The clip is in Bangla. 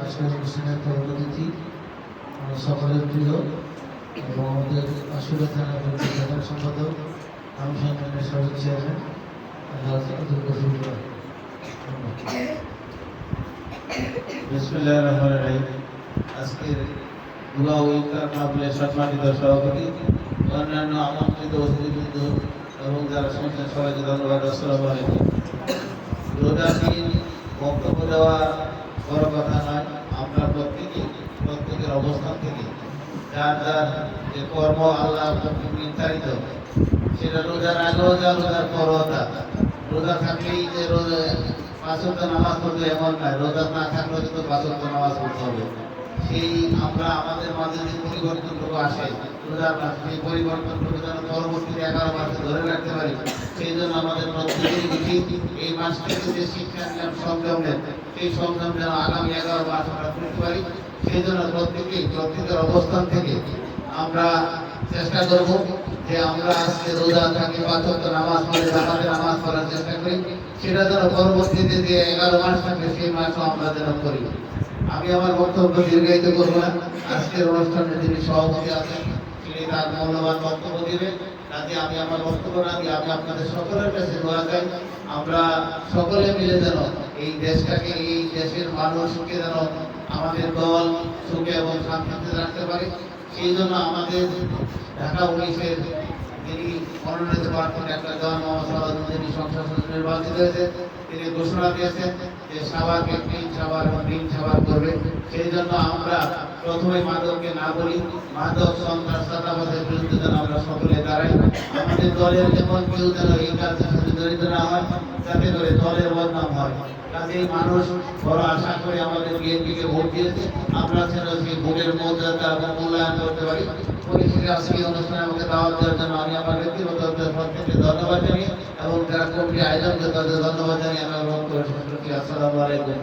আজকের অনুষ্ঠানের প্রধান অতিথি সকলের প্রিয় এবং আমাদের আশুরা থানার প্রধান সম্পাদক আনুষ্ঠানিক সাবেক চেয়ারম্যান বিসমিল্লাহির রহমানির রহিম। আজকের দোয়া ও ইফতার মাহফিলের সম্মানিত সভাপতি, অন্যান্য আমন্ত্রিত অতিথিবৃন্দ এবং যারা শুনছেন সবাইকে ধন্যবাদ। আসসালামু আলাইকুম। রোজার দিন বক্তব্য দেওয়া বড় কথা নয়, আমরা প্রত্যেকের অবস্থান থেকে যার যার যে কর্ম আল্লাহ নির্ধারিত, সেটা রোজার আগেও যা রোজার পরও তা। রোজা থাকলেই যে রোজা 5 ওয়াক্ত নামাজ পড়বে এমন নয়, রোজা না থাকলেও কিন্তু 5 ওয়াক্ত নামাজ পড়তে হবে। সেই আমরা আমাদের মাঝে যে পরিবর্তনটুকু আসে রোজার মাসে, সেই পরিবর্তনটুকু যেন পরবর্তীতে 11 মাসে ধরে রাখতে পারি, সেই জন্য আমাদের প্রত্যেকেরই উচিত এই মাস থেকে যে শিক্ষা নিলাম সংযমের, সেই সংযম যেন আগামী 11 মাস আমরা করতে পারি। সেই জন্য প্রত্যেকের অবস্থান থেকে আমরা চেষ্টা করব যে আমরা আজকে রোজা থাকি 5 ওয়াক্ত নামাজ পড়ে জামাতে নামাজ পড়ার চেষ্টা করি, সেটা যেন পরবর্তীতে যে 11 মাস থাকবে সেই মাসও আমরা যেন করি। আমি আমার বক্তব্য দীর্ঘায়িত করব না। আজকের অনুষ্ঠানে যিনি সভাপতি আছেন তিনি তার মূল্যবান বক্তব্য দিবেন, কাজে আমি আমার বক্তব্য না দিয়ে আমি আপনাদের সকলের কাছে দোয়া চাই, আমরা সকলে মিলে যেন এই দেশটাকে, এই দেশের মানুষকে যেন আমাদের দল সুখে এবং শান্তিতে রাখতে পারি। সেই জন্য আমাদের ঢাকা 19-এর যিনি মনোনীত প্রার্থী ডাক্তার জওয়ান মোহাম্মদ সালাউদ্দিন, যিনি সংসদ সদস্য নির্বাচিত হয়েছে, তিনি ঘোষণা দিয়েছেন যে সাভারকে ক্লিন সাভার এবং গ্রিন সাভার করবে। সেই জন্য আমরা প্রথমে মাদককে না বলি, মাদক সন্ত্রাস চাঁদাবাজের বিরুদ্ধে যেন আমরা সকলে দাঁড়াই। আমাদের দলের যেমন কেউ যেন এই কাজের সাথে জড়িত না হয়, যাতে করে দলের বদনাম হয়। কাজেই মানুষ বড় আশা করে আমাদের বিএনপিকে ভোট দিয়েছে, আমরা যেন সেই ভোটের মর্যাদা এবং মূল্যায়ন করতে পারি। পরিশেষে আজকে অনুষ্ঠানে আমাকে দাওয়াত দেওয়ার জন্য আমি আমার ব্যক্তিগত প্রত্যেককে ধন্যবাদ জানিয়ে এবং যারা কমিটি আয়োজন করে তাদের ধন্যবাদ জানিয়ে আমি আমার বক্তব্য শেষ করছি। আসসালামু আলাইকুম।